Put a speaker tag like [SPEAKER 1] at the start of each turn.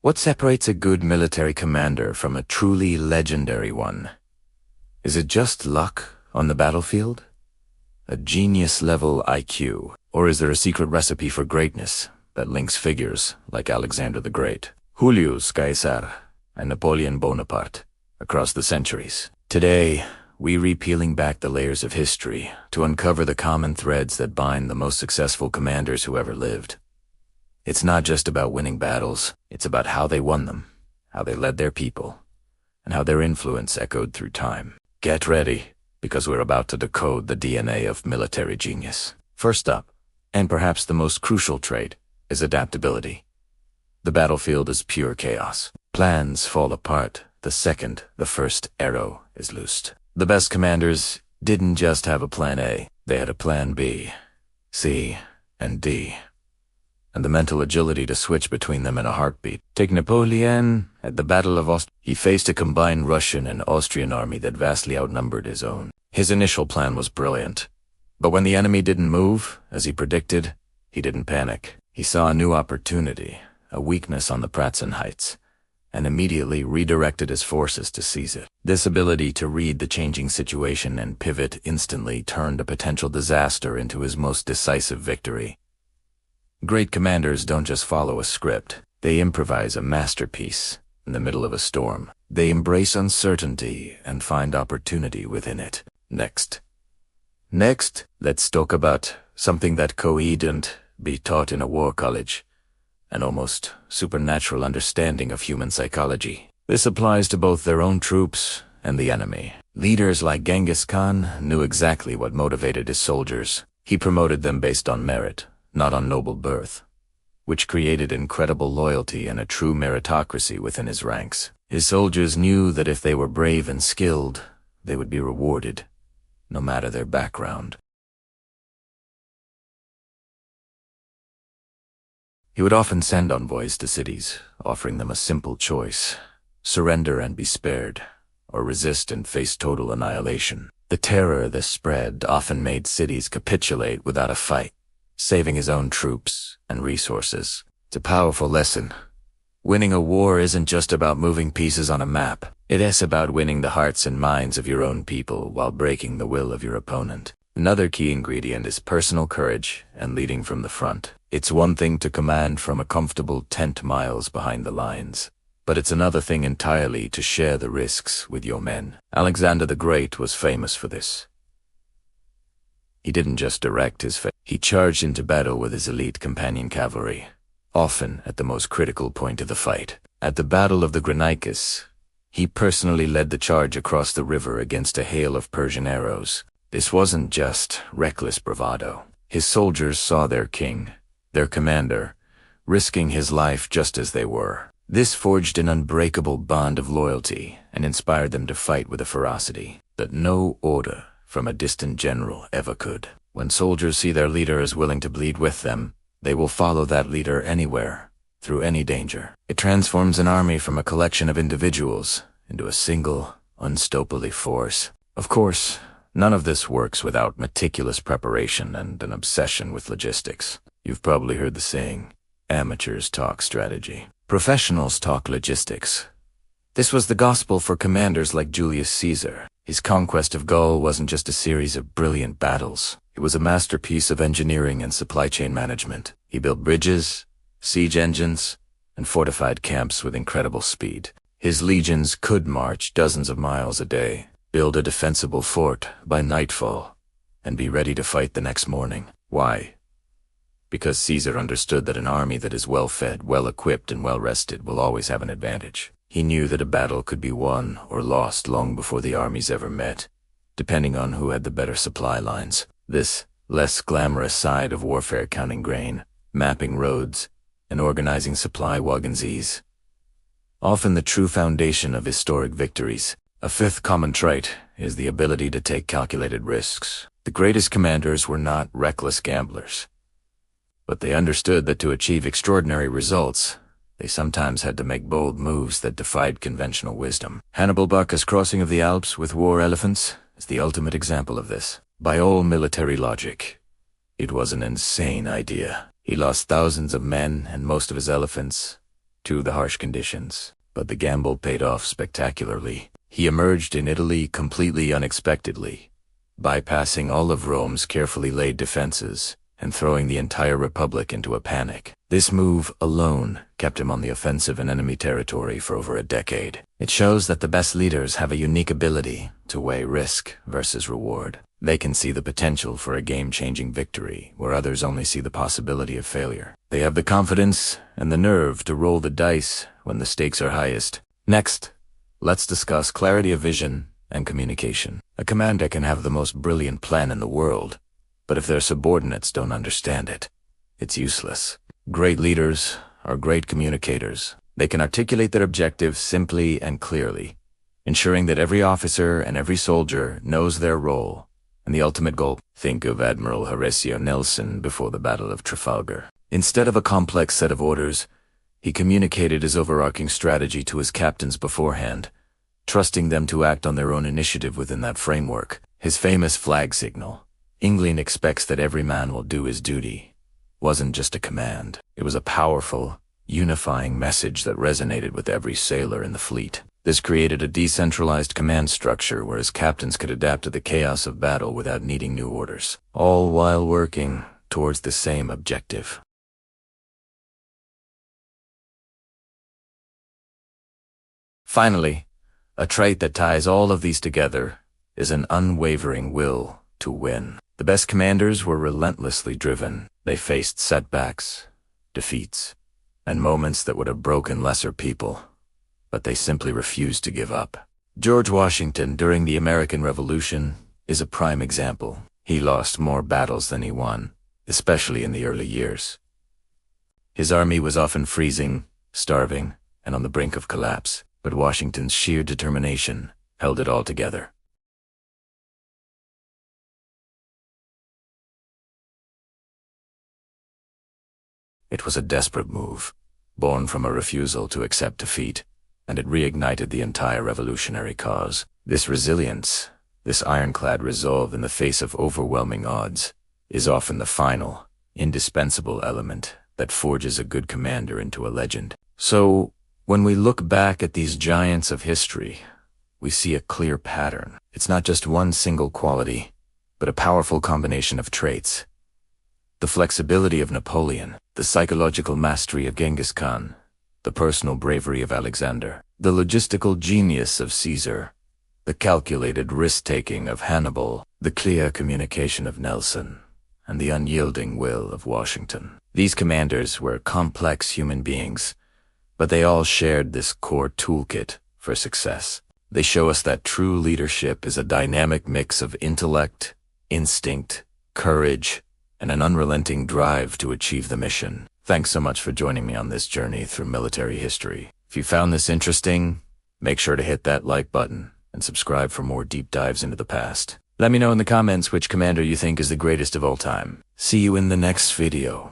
[SPEAKER 1] What separates a good military commander from a truly legendary one? Is it just luck on the battlefield? A genius-level IQ? Or is there a secret recipe for greatness that links figures like Alexander the Great, Julius Caesar, and Napoleon Bonaparte across the centuries? Today, we re-peeling back the layers of history to uncover the common threads that bind the most successful commanders who ever lived. It's not just about winning battles, it's about how they won them, how they led their people, and how their influence echoed through time. Get ready, because we're about to decode the DNA of military genius. First up, and perhaps the most crucial trait, is adaptability. The battlefield is pure chaos. Plans fall apart the second the first arrow is loosed. The best commanders didn't just have a plan A, they had a plan B, C, and D, and the mental agility to switch between them in a heartbeat. Take Napoleon at the Battle of Ostend. He faced a combined Russian and Austrian army that vastly outnumbered his own. His initial plan was brilliant, but when the enemy didn't move, as he predicted, he didn't panic. He saw a new opportunity, a weakness on the Pratzen Heights, and immediately redirected his forces to seize it. This ability to read the changing situation and pivot instantly turned a potential disaster into his most decisive victory. Great commanders don't just follow a script, they improvise a masterpiece in the middle of a storm. They embrace uncertainty and find opportunity within it. Next, let's talk about something that couldn't be taught in a war college. An almost supernatural understanding of human psychology. This applies to both their own troops and the enemy. Leaders like Genghis Khan knew exactly what motivated his soldiers. He promoted them based on merit, not on noble birth, which created incredible loyalty and a true meritocracy within his ranks. His soldiers knew that if they were brave and skilled, they would be rewarded, no matter their background. He would often send envoys to cities, offering them a simple choice: surrender and be spared, or resist and face total annihilation. The terror this spread often made cities capitulate without a fight, saving his own troops and resources. It's a powerful lesson. Winning a war isn't just about moving pieces on a map. It is about winning the hearts and minds of your own people while breaking the will of your opponent. Another key ingredient is personal courage and leading from the front. It's one thing to command from a comfortable tent miles behind the lines, but it's another thing entirely to share the risks with your men. Alexander the Great was famous for this. He didn't just direct his he charged into battle with his elite companion cavalry, often at the most critical point of the fight. At the Battle of the Granicus, he personally led the charge across the river against a hail of Persian arrows. This wasn't just reckless bravado. His soldiers saw their king, their commander, risking his life just as they were. This forged an unbreakable bond of loyalty and inspired them to fight with a ferocity that no order from a distant general ever could. When soldiers see their leader is willing to bleed with them, they will follow that leader anywhere, through any danger. It transforms an army from a collection of individuals into a single, unstoppable force. Of course, none of this works without meticulous preparation and an obsession with logistics. You've probably heard the saying, amateurs talk strategy, professionals talk logistics. This was the gospel for commanders like Julius Caesar. His conquest of Gaul wasn't just a series of brilliant battles. It was a masterpiece of engineering and supply chain management. He built bridges, siege engines, and fortified camps with incredible speed. His legions could march dozens of miles a day, build a defensible fort by nightfall, and be ready to fight the next morning. Why? Because Caesar understood that an army that is well-fed, well-equipped, and well-rested will always have an advantage. He knew that a battle could be won or lost long before the armies ever met, depending on who had the better supply lines. This less glamorous side of warfare, counting grain, mapping roads, and organizing supply wagons, often the true foundation of historic victories. A fifth common trait is the ability to take calculated risks. The greatest commanders were not reckless gamblers, but they understood that to achieve extraordinary results, they sometimes had to make bold moves that defied conventional wisdom. Hannibal Barca's crossing of the Alps with war elephants is the ultimate example of this. By all military logic, it was an insane idea. He lost thousands of men and most of his elephants to the harsh conditions. But the gamble paid off spectacularly. He emerged in Italy completely unexpectedly, bypassing all of Rome's carefully laid defenses and throwing the entire republic into a panic. This move alone kept him on the offensive in enemy territory for over a decade. It shows that the best leaders have a unique ability to weigh risk versus reward. They can see the potential for a game-changing victory, where others only see the possibility of failure. They have the confidence and the nerve to roll the dice when the stakes are highest. Next, let's discuss clarity of vision and communication. A commander can have the most brilliant plan in the world, but if their subordinates don't understand it, it's useless. Great leaders are great communicators. They can articulate their objectives simply and clearly, ensuring that every officer and every soldier knows their role and the ultimate goal. Think of Admiral Horatio Nelson before the Battle of Trafalgar. Instead of a complex set of orders, he communicated his overarching strategy to his captains beforehand, trusting them to act on their own initiative within that framework. His famous flag signal, "England expects that every man will do his duty," wasn't just a command. It was a powerful, unifying message that resonated with every sailor in the fleet. This created a decentralized command structure where his captains could adapt to the chaos of battle without needing new orders, all while working towards the same objective. Finally, a trait that ties all of these together is an unwavering will to win. The best commanders were relentlessly driven. They faced setbacks, defeats, and moments that would have broken lesser people, but they simply refused to give up. George Washington, during the American Revolution, is a prime example. He lost more battles than he won, especially in the early years. His army was often freezing, starving, and on the brink of collapse, but Washington's sheer determination held it all together. It was a desperate move, born from a refusal to accept defeat, and it reignited the entire revolutionary cause. This resilience, this ironclad resolve in the face of overwhelming odds, is often the final, indispensable element that forges a good commander into a legend. So, when we look back at these giants of history, we see a clear pattern. It's not just one single quality, but a powerful combination of traits. The flexibility of Napoleon, the psychological mastery of Genghis Khan, the personal bravery of Alexander, the logistical genius of Caesar, the calculated risk-taking of Hannibal, the clear communication of Nelson, and the unyielding will of Washington. These commanders were complex human beings, but they all shared this core toolkit for success. They show us that true leadership is a dynamic mix of intellect, instinct, courage, and an unrelenting drive to achieve the mission. Thanks so much for joining me on this journey through military history. If you found this interesting, make sure to hit that like button and subscribe for more deep dives into the past. Let me know in the comments which commander you think is the greatest of all time. See you in the next video.